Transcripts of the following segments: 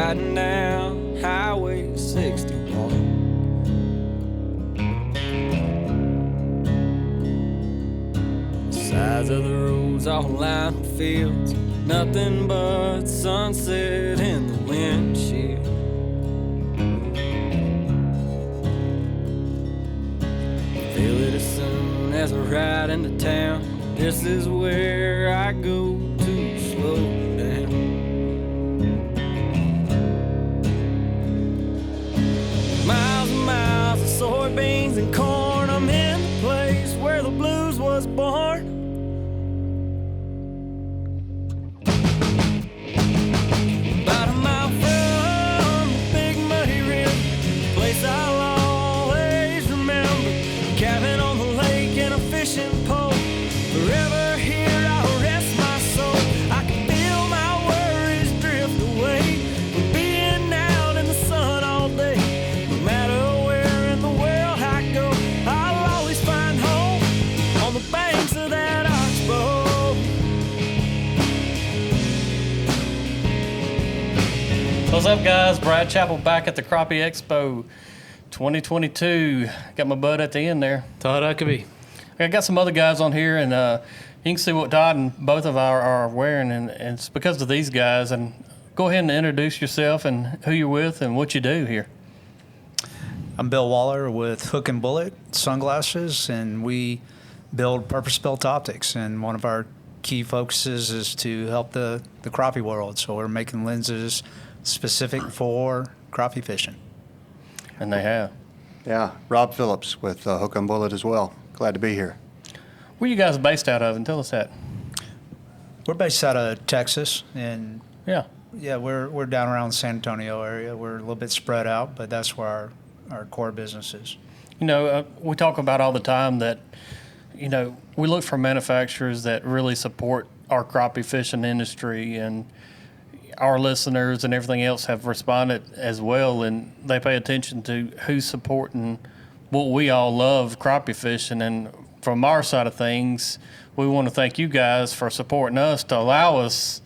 riding down Highway 61. Sides of the roads all lined with fields, nothing but sunset in the windshield. Feel it as soon as I ride into town. This is where I go to slow down. Miles and miles of soybeans and corn. I'm in the place where the blues was born. About a mile from the big muddy river, place I'll always remember. Cabin on the lake and a fishing pole. Forever here I'll rest my soul. I can feel my worries drift away from being out in the sun all day. No matter where in the world I go, I'll always find home on the banks of that oxbow. What's up, guys? Brad Chappell back at the Crappie Expo 2022. Got my bud at the end there. Todd Huckabee. I got some other guys on here, and you can see what Todd and both of our are wearing, and it's because of these guys. And go ahead and introduce yourself and who you're with and what you do here. I'm Bill Waller with Hook and Bullet Sunglasses, and we build purpose-built optics. And one of our key focuses is to help the crappie world. So we're making lenses specific for crappie fishing. And they have. Yeah, Rob Phillips with Hook and Bullet as well. Glad to be here. Where you guys based out of? And tell us that. We're based out of Texas, and Yeah. we're down around the San Antonio area. We're a little bit spread out, but that's where our core business is. You know, we talk about all the time that, you know, we look for manufacturers that really support our crappie fishing industry, and our listeners and everything else have responded as well, and they pay attention to who's supporting what we all love, crappie fishing. And from our side of things, we want to thank you guys for supporting us to allow us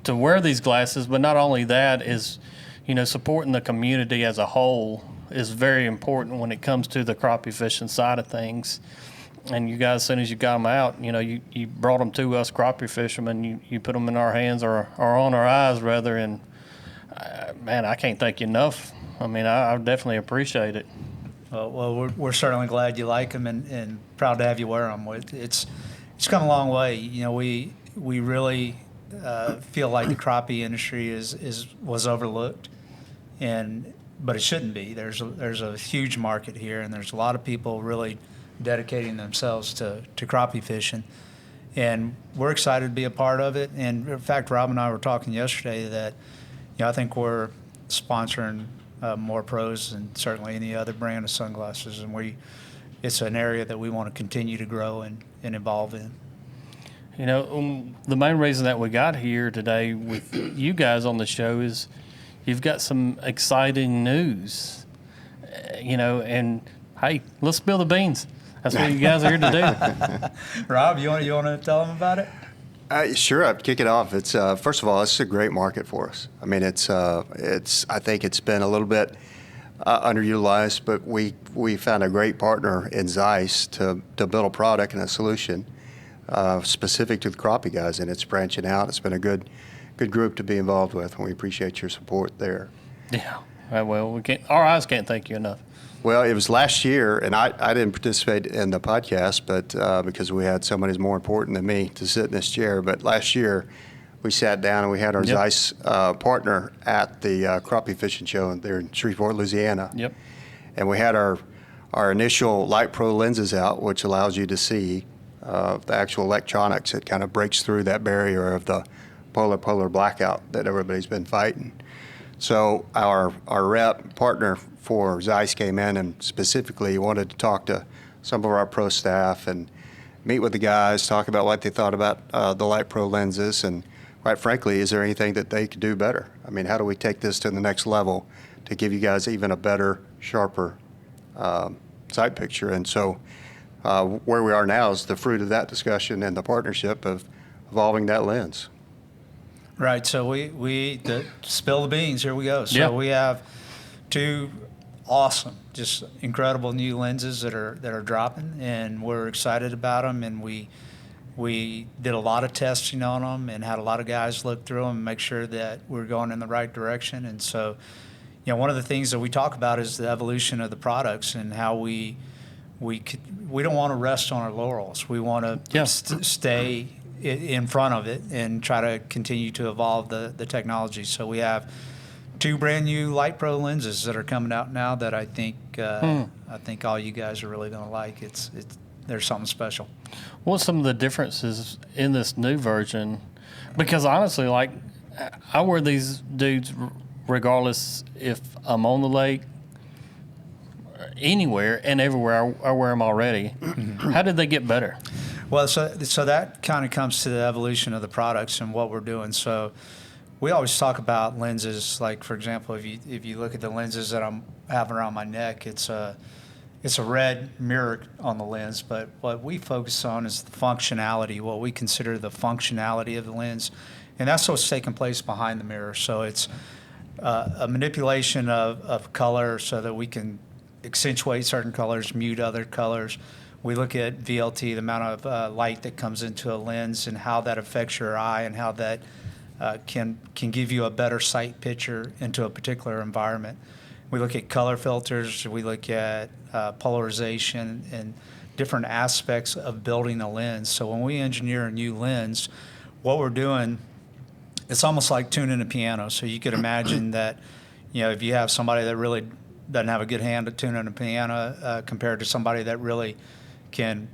to wear these glasses. But not only that, is, you know, supporting the community as a whole is very important when it comes to the crappie fishing side of things. And you guys, as soon as you got them out, you know, you brought them to us crappie fishermen. You put them in our hands, or on our eyes, rather. And, man, I can't thank you enough. I mean, I definitely appreciate it. Well, we're certainly glad you like them, and proud to have you wear them. It's come a long way. You know, we really feel like the crappie industry was overlooked, but it shouldn't be. There's a huge market here, and there's a lot of people really dedicating themselves to crappie fishing, and we're excited to be a part of it. And in fact, Rob and I were talking yesterday that, you know, I think we're sponsoring more pros than certainly any other brand of sunglasses, and it's an area that we want to continue to grow and evolve in. You know, the main reason that we got here today with you guys on the show is you've got some exciting news, you know, and hey, let's spill the beans. That's what you guys are here to do. Rob, you want to tell them about it? Sure, I'd kick it off. It's first of all, it's a great market for us. I mean, it's I think it's been a little bit underutilized, but we found a great partner in Zeiss to build a product and a solution specific to the crappie guys, and it's branching out. It's been a good group to be involved with, and we appreciate your support there. Yeah, well, our eyes can't thank you enough. Well, it was last year, and I didn't participate in the podcast, but because we had somebody who's more important than me to sit in this chair. But last year, we sat down and we had our Zeiss partner at the crappie fishing show there in Shreveport, Louisiana. Yep. And we had our initial Light Pro lenses out, which allows you to see the actual electronics. It kind of breaks through that barrier of the polar blackout that everybody's been fighting. So our rep partner for Zeiss came in and specifically wanted to talk to some of our pro staff and meet with the guys, talk about what they thought about the Light Pro lenses, and quite frankly, is there anything that they could do better? I mean, how do we take this to the next level to give you guys even a better, sharper sight picture? And so where we are now is the fruit of that discussion and the partnership of evolving that lens. Right. So we spill the beans. Here we go. So Yeah. we have two awesome, just incredible new lenses that are dropping, and we're excited about them. And we did a lot of testing on them and had a lot of guys look through them and make sure that we're going in the right direction. And so, one of the things that we talk about is the evolution of the products and how we don't want to rest on our laurels. We want to stay in front of it and try to continue to evolve the technology. So we have two brand new Light Pro lenses that are coming out now that I think all you guys are really going to like. There's something special. What's some of the differences in this new version? Because honestly, like, I wear these dudes regardless if I'm on the lake, anywhere and everywhere. I wear them already. How did they get better? Well, so that kind of comes to the evolution of the products and what we're doing. So we always talk about lenses. Like, for example, if you look at the lenses that I'm having around my neck, it's a red mirror on the lens, but what we focus on is the functionality, what we consider the functionality of the lens, and that's what's taking place behind the mirror. So it's a manipulation of color so that we can accentuate certain colors, mute other colors. We look at VLT, the amount of light that comes into a lens and how that affects your eye and how that can give you a better sight picture into a particular environment. We look at color filters, we look at polarization and different aspects of building a lens. So when we engineer a new lens, what we're doing, it's almost like tuning a piano. So you could imagine that, if you have somebody that really doesn't have a good hand at tuning a piano compared to somebody that really can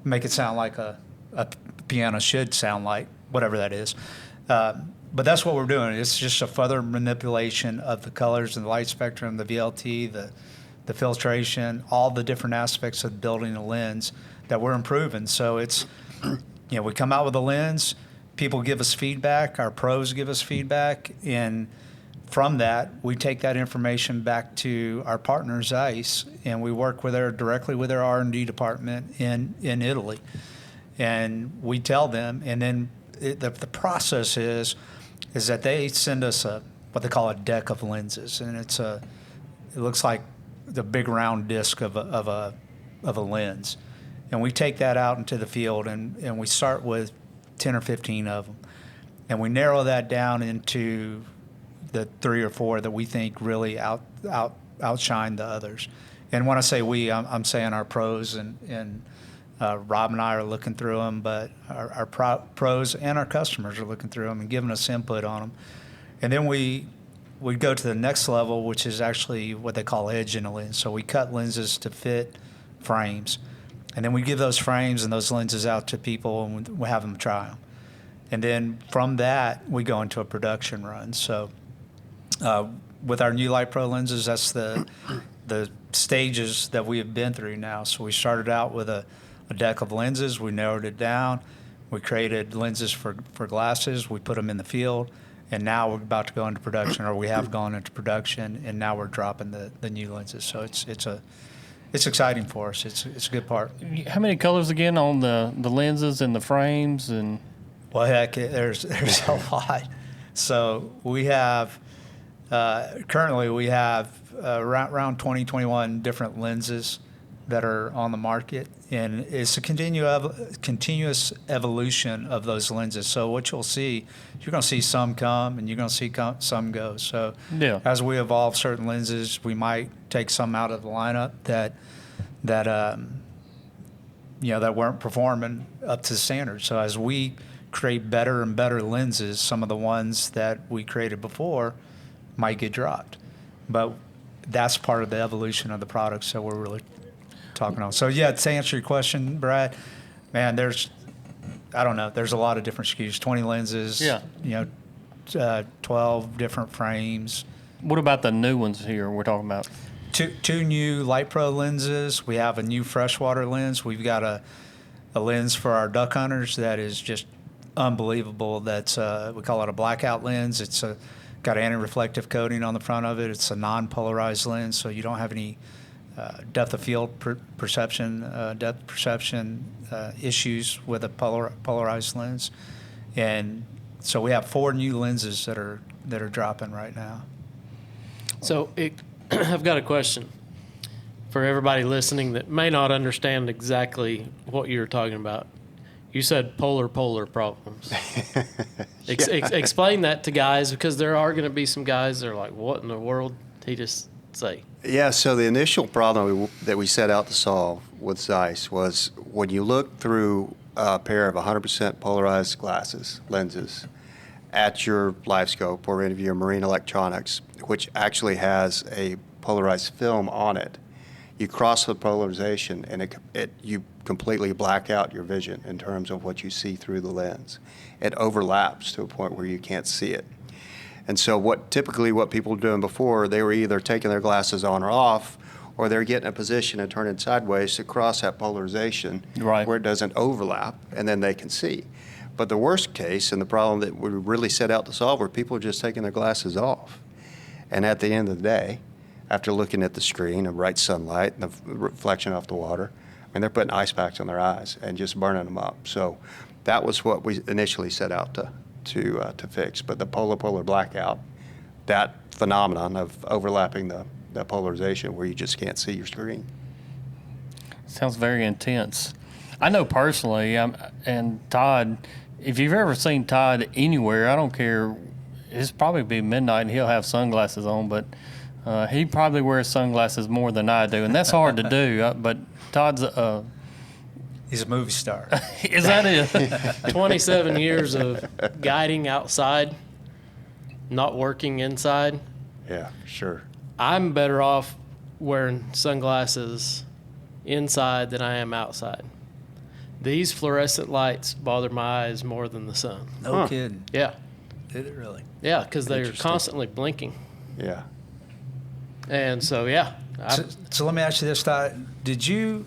make it sound like a piano should sound like, whatever that is. But that's what we're doing. It's just a further manipulation of the colors and the light spectrum, the VLT, the filtration, all the different aspects of building a lens that we're improving. So it's, we come out with a lens, people give us feedback, our pros give us feedback, and from that, we take that information back to our partner Zeiss, and we work directly with their R&D department in Italy. And we tell them, and then the process is that they send us what they call a deck of lenses, and it looks like the big round disc of a lens, and we take that out into the field, and we start with 10 or 15 of them, and we narrow that down into the 3 or 4 that we think really outshine the others. And when I say we, I'm saying our pros, and Rob and I are looking through them, but our pros and our customers are looking through them and giving us input on them. And then we go to the next level, which is actually what they call edge in a lens. So we cut lenses to fit frames, and then we give those frames and those lenses out to people, and we have them try them. And then from that, we go into a production run. So with our new Light Pro lenses, that's the stages that we have been through now. So we started out with a deck of lenses. We narrowed it down. We created lenses for glasses. We put them in the field. And now we're about to go into production, or we have gone into production, and now we're dropping the new lenses. So it's exciting for us. It's a good part. How many colors again on the lenses and the frames? And well, heck, there's a lot. So we have currently we have around 20, 21 different lenses that are on the market, and it's a continuous evolution of those lenses. So what you'll see, you're going to see some come, and you're going to see some go. So as we evolve certain lenses, we might take some out of the lineup that weren't performing up to standard. So as we create better and better lenses, some of the ones that we created before might get dropped. But that's part of the evolution of the products that we're really talking on. So yeah, to answer your question, Brad, man, there's a lot of different SKUs, 20 lenses, 12 different frames. What about the new ones here we're talking about? Two new Light Pro lenses. We have a new freshwater lens. We've got a lens for our duck hunters that is just unbelievable. That's we call it a blackout lens. It's got anti-reflective coating on the front of it. It's a non-polarized lens, so you don't have any depth of field perception issues with a polarized lens. And So we have 4 new lenses that are dropping right now. So I've got a question for everybody listening that may not understand exactly what you're talking about. You said polar problems. Explain that to guys, because there are going to be some guys that are like, what in the world did he just say? Yeah, so the initial problem that we set out to solve with Zeiss was when you look through a pair of 100% polarized lenses at your live scope or any of your marine electronics, which actually has a polarized film on it, you cross the polarization and you completely black out your vision in terms of what you see through the lens. It overlaps to a point where you can't see it. And so what people were doing before, they were either taking their glasses on or off, or they're getting a position and turning sideways to cross that polarization where it doesn't overlap, and then they can see. But the worst case, and the problem that we really set out to solve, were people just taking their glasses off. And at the end of the day, after looking at the screen and bright sunlight and the reflection off the water, I mean, they're putting ice packs on their eyes and just burning them up. So that was what we initially set out to fix. But the polar blackout, that phenomenon of overlapping the polarization where you just can't see your screen. Sounds very intense. I know personally, and Todd, if you've ever seen Todd anywhere, I don't care, it's probably be midnight and he'll have sunglasses on, but he probably wears sunglasses more than I do, and that's hard to do. But Todd's he's a movie star. Is that it? 27 years of guiding outside, not working inside. Yeah, sure. I'm better off wearing sunglasses inside than I am outside. These fluorescent lights bother my eyes more than the sun. No kidding. Yeah. Did it really? Yeah, because they're constantly blinking. Yeah. And so, yeah. So let me ask you this, Todd. Did you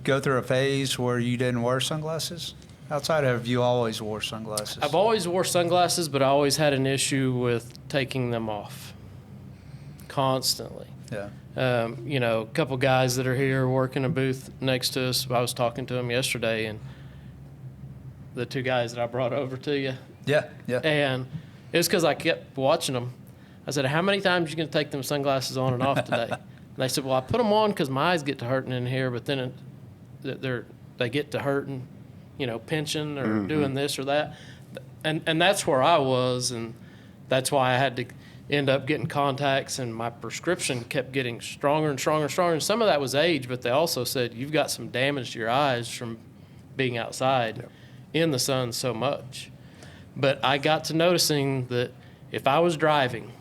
go through a phase where you didn't wear sunglasses outside, or have you always wore sunglasses? I've always wore sunglasses, but I always had an issue with taking them off constantly. Yeah. A couple guys that are here working a booth next to us, I was talking to them yesterday, and the 2 guys that I brought over to you. Yeah. And it was because I kept watching them. I said, how many times are you going to take them sunglasses on and off today? And they said, well, I put them on because my eyes get to hurting in here, but then they get to hurting, pinching or doing this or that. And that's where I was, and that's why I had to end up getting contacts, and my prescription kept getting stronger and stronger and stronger. And some of that was age, but they also said, you've got some damage to your eyes from being outside in the sun so much. But I got to noticing that if I was driving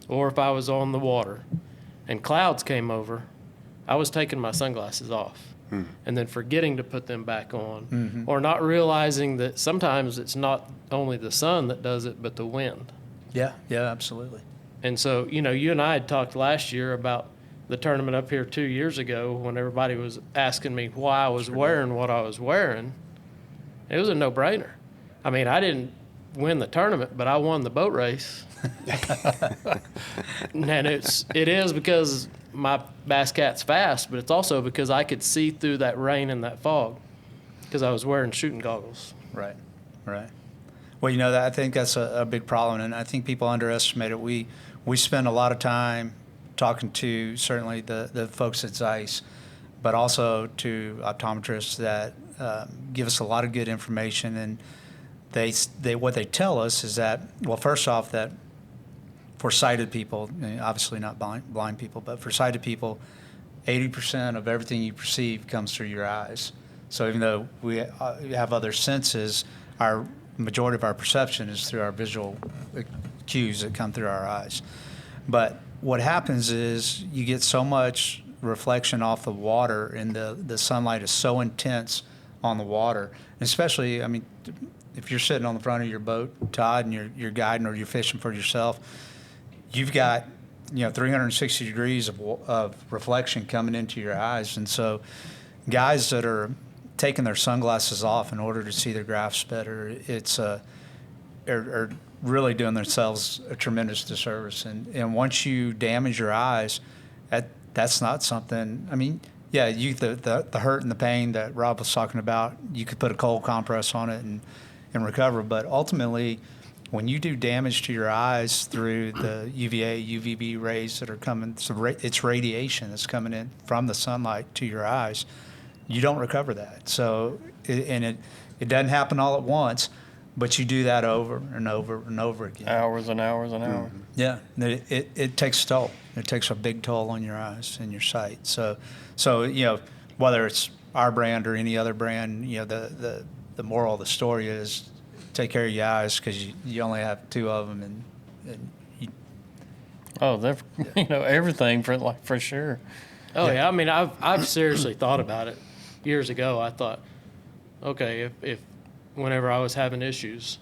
or if I was on the water and clouds came over, I was taking my sunglasses off and then forgetting to put them back on, or not realizing that sometimes it's not only the sun that does it, but the wind. Yeah, absolutely. And so, you and I had talked last year about the tournament up here 2 years ago when everybody was asking me why I was wearing what I was wearing. It was a no-brainer. I mean, I didn't win the tournament, but I won the boat race. And it is because my Bass Cat's fast, but it's also because I could see through that rain and that fog because I was wearing shooting goggles. Right. Well, I think that's a big problem, and I think people underestimate it. We spend a lot of time talking to certainly the folks at Zeiss, but also to optometrists that give us a lot of good information, and they what they tell us is that, well, first off, that for sighted people, obviously not blind people, but for sighted people, 80% of everything you perceive comes through your eyes. So even though we have other senses, our majority of our perception is through our visual cues that come through our eyes. But what happens is you get so much reflection off the water, and the sunlight is so intense on the water. And especially, I mean, if you're sitting on the front of your boat, Todd, and you're guiding or you're fishing for yourself, you've got 360 degrees of reflection coming into your eyes. And so guys that are taking their sunglasses off in order to see their graphs better, are really doing themselves a tremendous disservice. And once you damage your eyes, that's not something. I mean, yeah, the hurt and the pain that Rob was talking about, you could put a cold compress on it and and recover. But ultimately, when you do damage to your eyes through the UVA, UVB rays that are coming, it's radiation that's coming in from the sunlight to your eyes, you don't recover that. So, it doesn't happen all at once, but you do that over and over and over again. Hours and hours and hours. Yeah, it takes a toll. It takes a big toll on your eyes and your sight. So whether it's our brand or any other brand, the moral of the story is take care of your eyes, because you only have two of them, and you, they're everything for sure. Oh yeah, I mean I've seriously thought about it years ago. I thought, okay, if whenever I was having issues,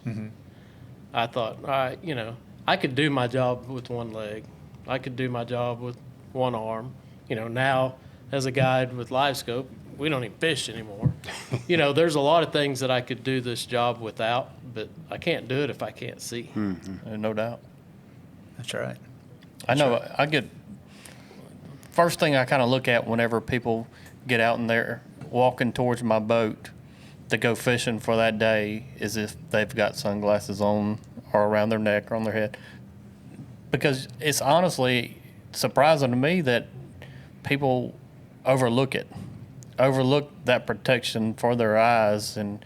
I thought, all right, I could do my job with one leg, I could do my job with one arm. Now as a guide with live scope, we don't even fish anymore. There's a lot of things that I could do this job without, but I can't do it if I can't see. No doubt. That's right. I know. I get first thing I kind of look at whenever people get out in there walking towards my boat to go fishing for that day is if they've got sunglasses on or around their neck or on their head, because it's honestly surprising to me that people overlook that protection for their eyes, and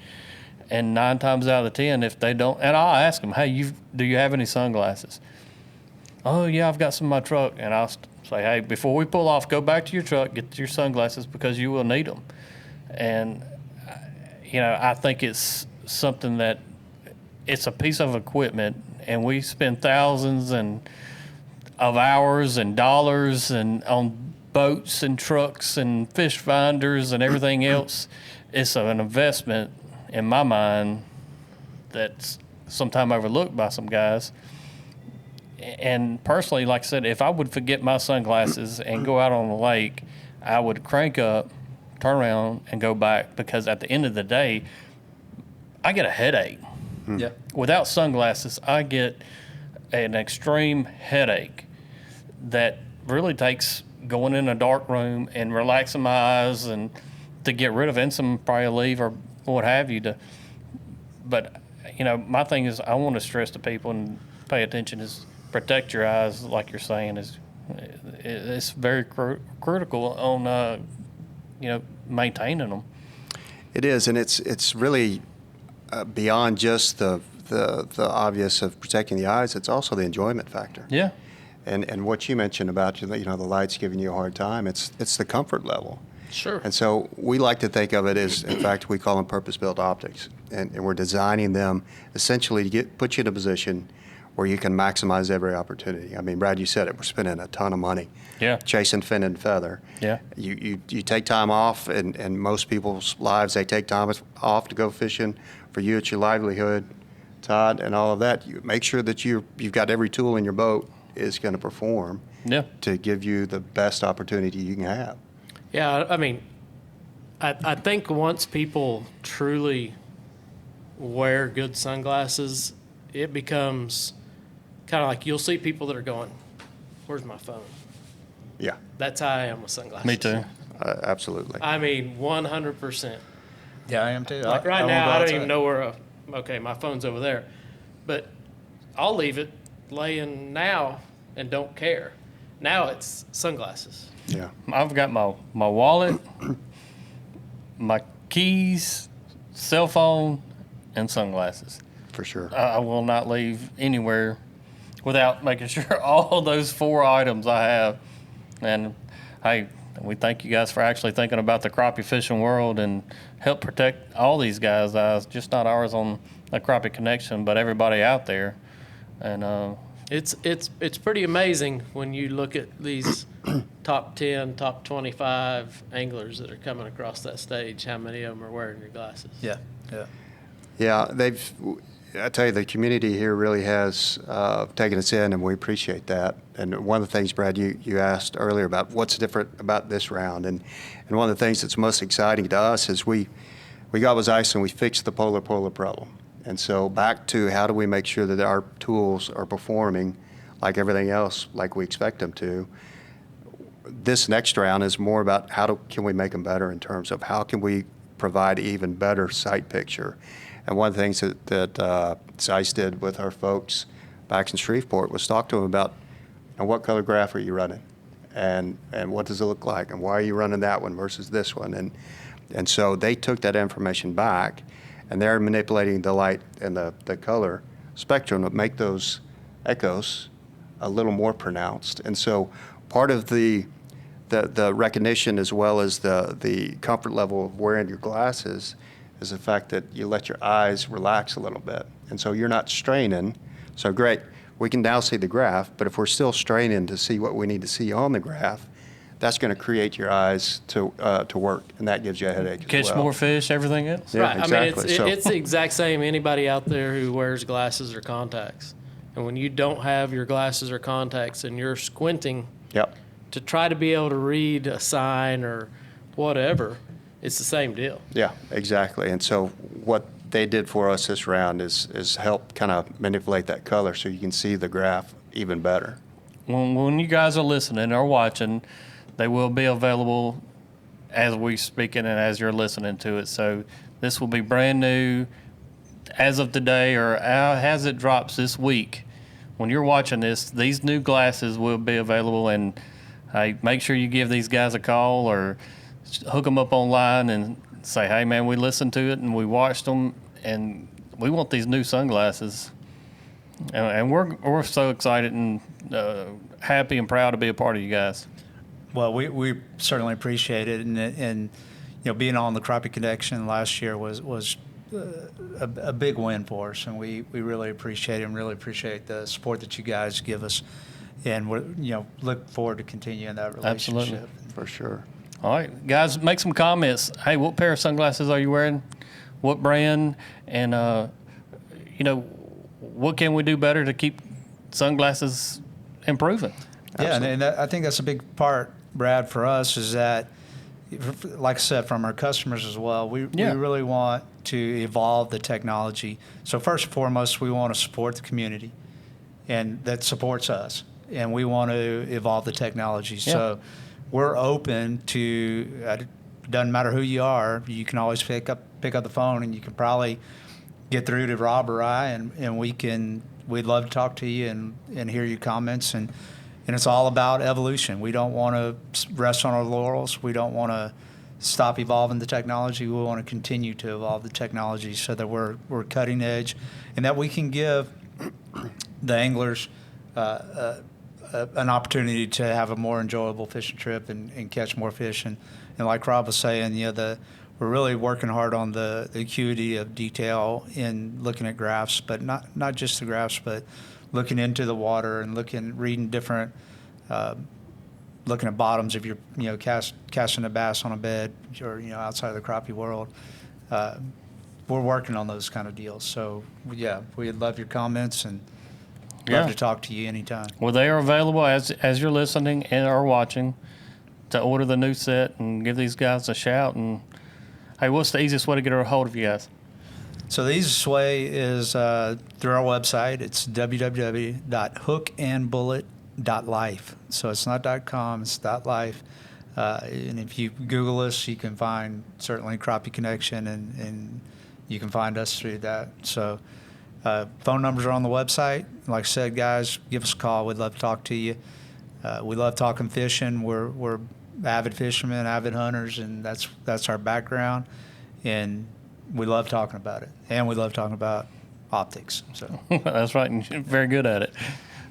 9 times out of 10, if they don't, and I'll ask them, hey, do you have any sunglasses? Oh yeah, I've got some in my truck. And I'll say, hey, before we pull off, go back to your truck, get your sunglasses, because you will need them. And I think it's something that it's a piece of equipment, and we spend thousands of hours and dollars and on boats and trucks and fish finders and everything else. It's an investment, in my mind, that's sometimes overlooked by some guys. And personally, like I said, if I would forget my sunglasses and go out on the lake, I would crank up, turn around, and go back, because at the end of the day, I get a headache. Yeah. Without sunglasses, I get an extreme headache that really takes going in a dark room and relaxing my eyes and to get rid of it, and some probably leave or what have you. But my thing is, I want to stress to people and pay attention is protect your eyes, like you're saying, it's very critical on maintaining them. It is, and it's really beyond just the obvious of protecting the eyes. It's also the enjoyment factor. Yeah. And what you mentioned about the lights giving you a hard time, it's the comfort level. Sure. And so we like to think of it as, in fact, we call them purpose-built optics, and we're designing them essentially to put you in a position where you can maximize every opportunity. I mean, Brad, you said it. We're spending a ton of money chasing fin and feather. Yeah. You take time off, and most people's lives, they take time off to go fishing. For you, it's your livelihood, Todd, and all of that. You make sure that you've got every tool in your boat is going to perform to give you the best opportunity you can have. Yeah, I mean, I think once people truly wear good sunglasses, it becomes kind of like you'll see people that are going, where's my phone? Yeah. That's how I am with sunglasses. Me too. Absolutely. I mean, 100%. Yeah, I am too. Like right now, I don't even know where, my phone's over there. But I'll leave it laying now and don't care. Now it's sunglasses. Yeah. I've got my wallet, my keys, cell phone, and sunglasses. For sure. I will not leave anywhere without making sure all those 4 items I have. And hey, we thank you guys for actually thinking about the crappie fishing world and help protect all these guys' eyes, just not ours on the Crappie Connection, but everybody out there. And it's pretty amazing when you look at these top 10, top 25 anglers that are coming across that stage, how many of them are wearing your glasses. Yeah, I tell you, the community here really has taken us in, and we appreciate that. And one of the things, Brad, you asked earlier about what's different about this round, and one of the things that's most exciting to us is we got was ice and we fixed the polar problem. And so back to how do we make sure that our tools are performing like everything else, like we expect them to. This next round is more about can we make them better in terms of how can we provide even better sight picture. And one of the things that Zeiss did with our folks back in Shreveport was talk to them about, what color graph are you running? And what does it look like? And why are you running that one versus this one? And so they took that information back, and they're manipulating the light and the color spectrum to make those echoes a little more pronounced. And so part of the recognition, as well as the comfort level of wearing your glasses, is the fact that you let your eyes relax a little bit. And so you're not straining. So great, we can now see the graph, but if we're still straining to see what we need to see on the graph, that's going to create your eyes to work, and that gives you a headache as Catch well. more fish, everything else. Yeah, Right. exactly. I mean, it's the exact same. Anybody out there who wears glasses or contacts, and when you don't have your glasses or contacts and you're squinting Yep. to try to be able to read a sign or whatever, it's the same deal. Yeah, exactly. And so what they did for us this round is help kind of manipulate that color so you can see the graph even better. When you guys are listening or watching, they will be available as we speak it and as you're listening to it. So this will be brand new as of today, or as it drops this week. When you're watching this, these new glasses will be available, and hey, make sure you give these guys a call or hook them up online and say, hey man, we listened to it and we watched them, and we want these new sunglasses. And we're so excited and happy and proud to be a part of you guys. Well, we certainly appreciate it, and being on the Crappie Connection last year was a big win for us, and we really appreciate it and really appreciate the support that you guys give us, and we look forward to continuing that relationship. Absolutely. For sure. All right, guys, make some comments. Hey, what pair of sunglasses are you wearing? What brand? And what can we do better to keep sunglasses improving? Yeah, and I think that's a big part, Brad, for us, is that, like I said, from our customers as well, we really want to evolve the technology. So first and foremost, we want to support the community, and that supports us, and we want to evolve the technology. Yeah. So we're open to, it doesn't matter who you are, you can always pick up the phone, and you can probably get through to Rob or I, and we'd love to talk to you and hear your comments, and it's all about evolution. We don't want to rest on our laurels. We don't want to stop evolving the technology. We want to continue to evolve the technology so that we're cutting edge, and that we can give the anglers an opportunity to have a more enjoyable fishing trip and catch more fish. And like Rob was saying, we're really working hard on the acuity of detail in looking at graphs, but not just the graphs, but looking into the water and reading different, looking at bottoms if you're casting a bass on a bed or outside of the crappie world. We're working on those kind of deals. So we'd love your comments and love to talk to you anytime. Well, they are available as you're listening and are watching to order the new set and give these guys a shout. And hey, what's the easiest way to get a hold of you guys? So the easiest way is through our website. It's www.hookandbullet.life. So it's not .com, it's .life. And if you Google us, you can find certainly Crappie Connection, and you can find us through that. So phone numbers are on the website. Like I said, guys, give us a call. We'd love to talk to you. We love talking fishing. We're avid fishermen, avid hunters, and that's our background. And we love talking about it, and we love talking about optics. So that's right, and you're very good at it.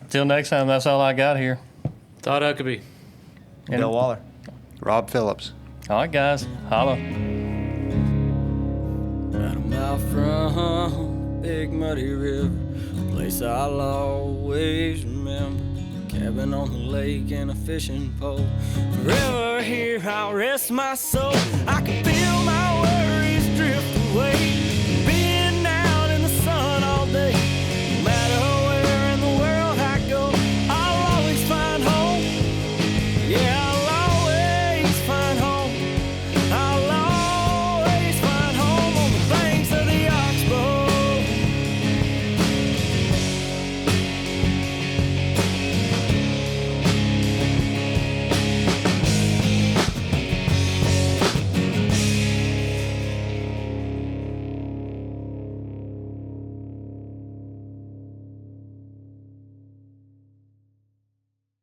Till next time, that's all I got here. Todd Huckabee. Bill Waller. Rob Phillips. All right, guys. Holla. About a mile from Big Muddy River, a place I'll always remember. Cabin on the lake and a fishing pole. Forever here I'll rest my soul. I can feel my words